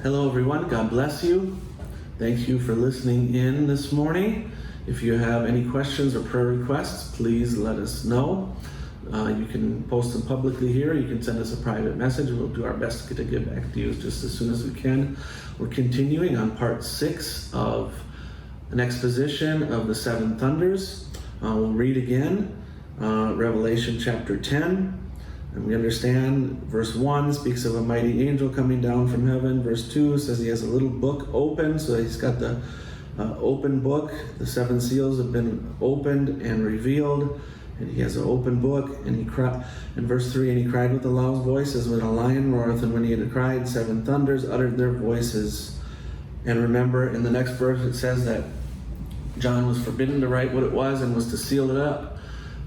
Hello everyone, God bless you. Thank you for listening in this morning. If you have any questions or prayer requests, please let us know. You can post them publicly here. You can send us a private message. We'll do our best to get back to you just as soon as we can. We're continuing on part 6 of an exposition of the 7 thunders. We'll read again Revelation chapter 10. And we understand verse 1 speaks of a mighty angel coming down from heaven. Verse 2 says he has a little book open, so he's got the open book. The 7 seals have been opened and revealed, and he has an open book. And he cried in verse 3, and he cried with a loud voice as when a lion roareth, and when he had cried, 7 thunders uttered their voices. And remember, in the next verse it says that John was forbidden to write what it was and was to seal it up.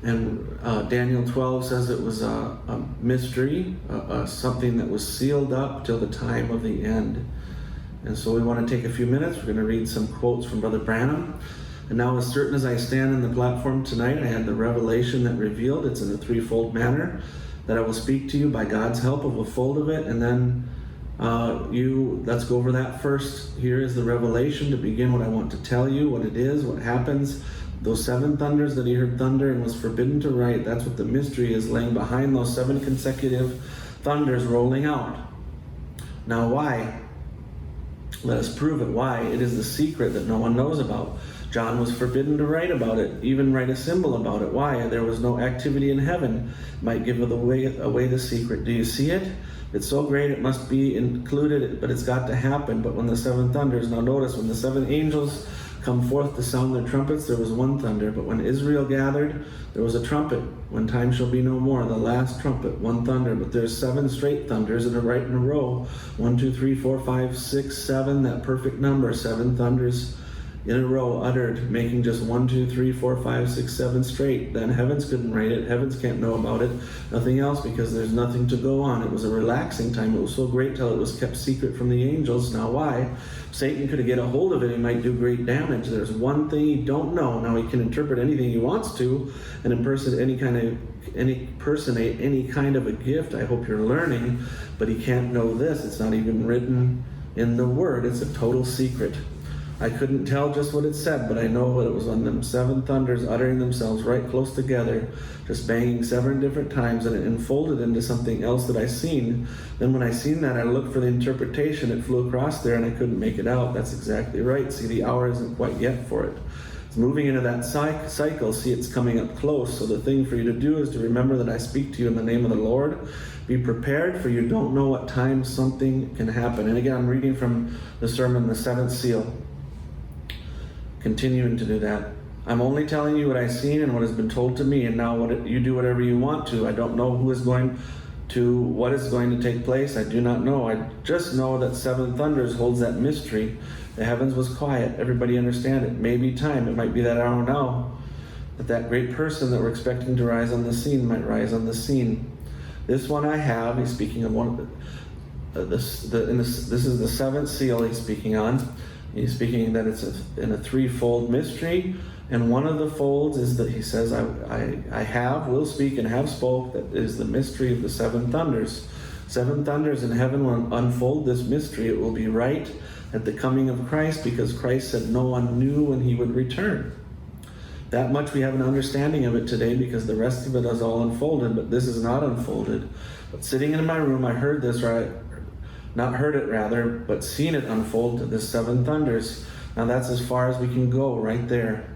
And Daniel 12 says it was a mystery, something that was sealed up till the time of the end. And so we want to take a few minutes. We're going to read some quotes from Brother Branham. And now, as certain as I stand in the platform tonight, I had the revelation that revealed, it's in a threefold manner, that I will speak to you by God's help of a fold of it. And then let's go over that first. Here is the revelation to begin what I want to tell you, what it is, what happens. Those 7 thunders that he heard thunder and was forbidden to write, that's what the mystery is, laying behind those 7 consecutive thunders rolling out. Now why? Let us prove it. Why? It is the secret that no one knows about. John was forbidden to write about it, even write a symbol about it. Why? There was no activity in heaven. Might give away the secret. Do you see it? It's so great it must be included, but it's got to happen. But when the 7 thunders, now notice, when the 7 angels come forth to sound their trumpets, there was 1 thunder. But when Israel gathered, there was a trumpet. When time shall be no more, the last trumpet, 1 thunder. But there's 7 straight thunders that are right in a row. 1, 2, 3, 4, 5, 6, 7, that perfect number, 7 thunders in a row uttered, making just 1, 2, 3, 4, 5, 6, 7 straight. Then heavens couldn't write it. Heavens can't know about it. Nothing else, because there's nothing to go on. It was a relaxing time. It was so great till it was kept secret from the angels. Now why? Satan could get a hold of it. He might do great damage. There's one thing he don't know. Now he can interpret anything he wants to and impersonate any kind of a gift. I hope you're learning, but he can't know this. It's not even written in the word. It's a total secret. I couldn't tell just what it said, but I know what it was on them 7 thunders uttering themselves right close together, just banging 7 different times, and it unfolded into something else that I seen. Then when I seen that, I looked for the interpretation. It flew across there and I couldn't make it out. That's exactly right. See, the hour isn't quite yet for it. It's moving into that cycle. See, it's coming up close. So the thing for you to do is to remember that I speak to you in the name of the Lord. Be prepared, for you don't know what time something can happen. And again, I'm reading from the sermon, The 7th Seal. Continuing to do that. I'm only telling you what I've seen and what has been told to me, and now you do whatever you want to. I don't know what is going to take place. I do not know. I just know that 7 thunders holds that mystery. The heavens was quiet. Everybody understand it. Maybe time. It might be that hour now that great person that we're expecting to rise on the scene might rise on the scene. This one I have. He's speaking of one of this is the 7th seal he's speaking on. He's speaking that it's in a threefold mystery, and one of the folds is that he says, I will speak and have spoke. That is the mystery of the 7 thunders. 7 thunders in heaven will unfold this mystery. It will be right at the coming of Christ, because Christ said no one knew when he would return. That much we have an understanding of it today, because the rest of it is all unfolded, but this is not unfolded. But sitting in my room, I heard this, not heard it rather, but seen it unfold to the 7 thunders. Now that's as far as we can go right there.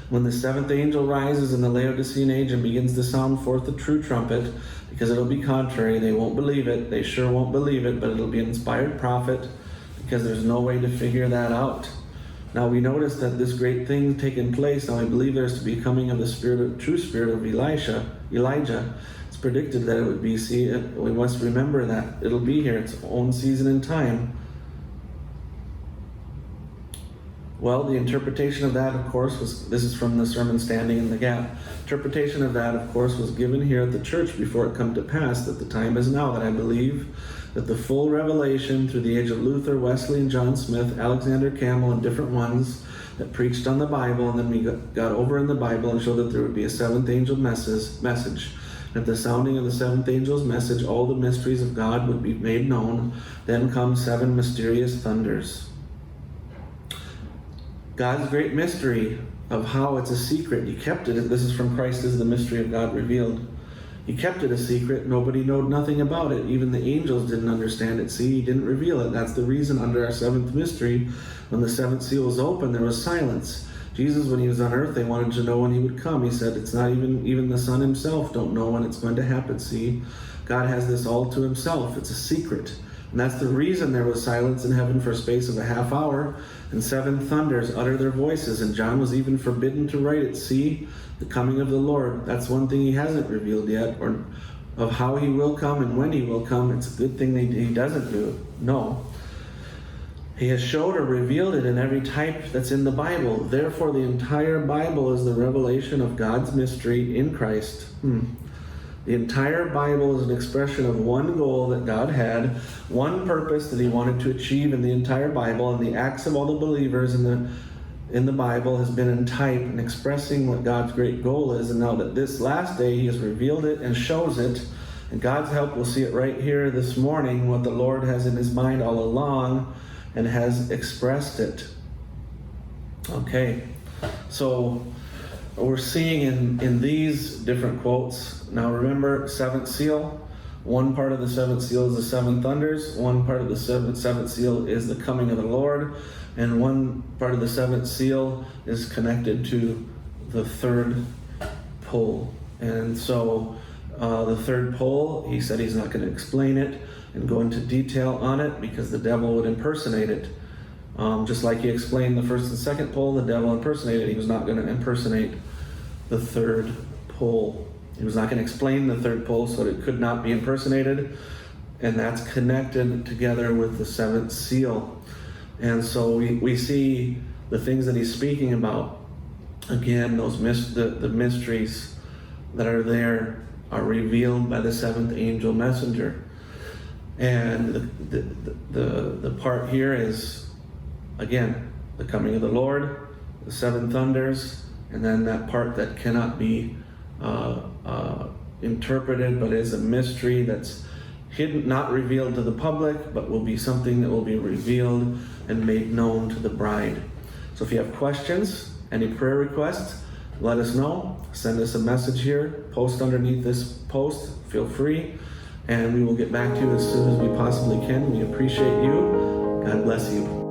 When the 7th angel rises in the Laodicean age and begins to sound forth the true trumpet, because it'll be contrary, they won't believe it, they sure won't believe it, but it'll be an inspired prophet, because there's no way to figure that out. Now we notice that this great thing taking place. Now I believe there's to be coming of the true spirit of Elijah. It's predicted that it would be. See, we must remember that it'll be here. Its own season and time. Well, the interpretation of that, of course, this is from the sermon Standing in the Gap. Interpretation of that, of course, was given here at the church before it come to pass, that the time is now, that I believe that the full revelation through the age of Luther, Wesley, and John Smith, Alexander Campbell, and different ones that preached on the Bible, and then we got over in the Bible and showed that there would be a 7th angel message. At the sounding of the seventh angel's message, all the mysteries of God would be made known. Then come 7 mysterious thunders. God's great mystery of how it's a secret. He kept it. This is from Christ is the mystery of God revealed. He kept it a secret. Nobody knew nothing about it. Even the angels didn't understand it. See, he didn't reveal it. That's the reason under our 7th mystery, when the 7th seal was open, there was silence. Jesus, when he was on earth, they wanted to know when he would come. He said, it's not even the Son himself don't know when it's going to happen. See, God has this all to himself. It's a secret. And that's the reason there was silence in heaven for a space of a half hour, and 7 thunders utter their voices, and John was even forbidden to write it. See, the coming of the Lord. That's one thing he hasn't revealed yet, or of how he will come and when he will come. It's a good thing that he doesn't do it. No. He has showed or revealed it in every type that's in the Bible. Therefore, the entire Bible is the revelation of God's mystery in Christ. The entire Bible is an expression of one goal that God had, one purpose that he wanted to achieve in the entire Bible, and the acts of all the believers in the Bible has been in type and expressing what God's great goal is. And now that this last day, he has revealed it and shows it. And God's help, we'll see it right here this morning, what the Lord has in his mind all along and has expressed it. Okay, so we're seeing in these different quotes. Now remember, 7th seal. One part of the 7th seal is the 7 thunders. One part of the 7th seal is the coming of the Lord. And one part of the 7th seal is connected to the 3rd pole. And so the 3rd pole, he said he's not going to explain it and go into detail on it because the devil would impersonate it. Just like he explained the 1st and 2nd pole, the devil impersonated it. He was not going to impersonate the 3rd pole. He was not going to explain the 3rd pole so that it could not be impersonated. And that's connected together with the 7th seal. And so we see the things that he's speaking about. Again, those the mysteries that are there are revealed by the 7th angel messenger. And the part here is, again, the coming of the Lord, the 7 thunders, and then that part that cannot be interpreted, but is a mystery that's hidden, not revealed to the public, but will be something that will be revealed and made known to the bride. So if you have questions, any prayer requests, let us know. Send us a message here. Post underneath this post. Feel free. And we will get back to you as soon as we possibly can. We appreciate you. God bless you.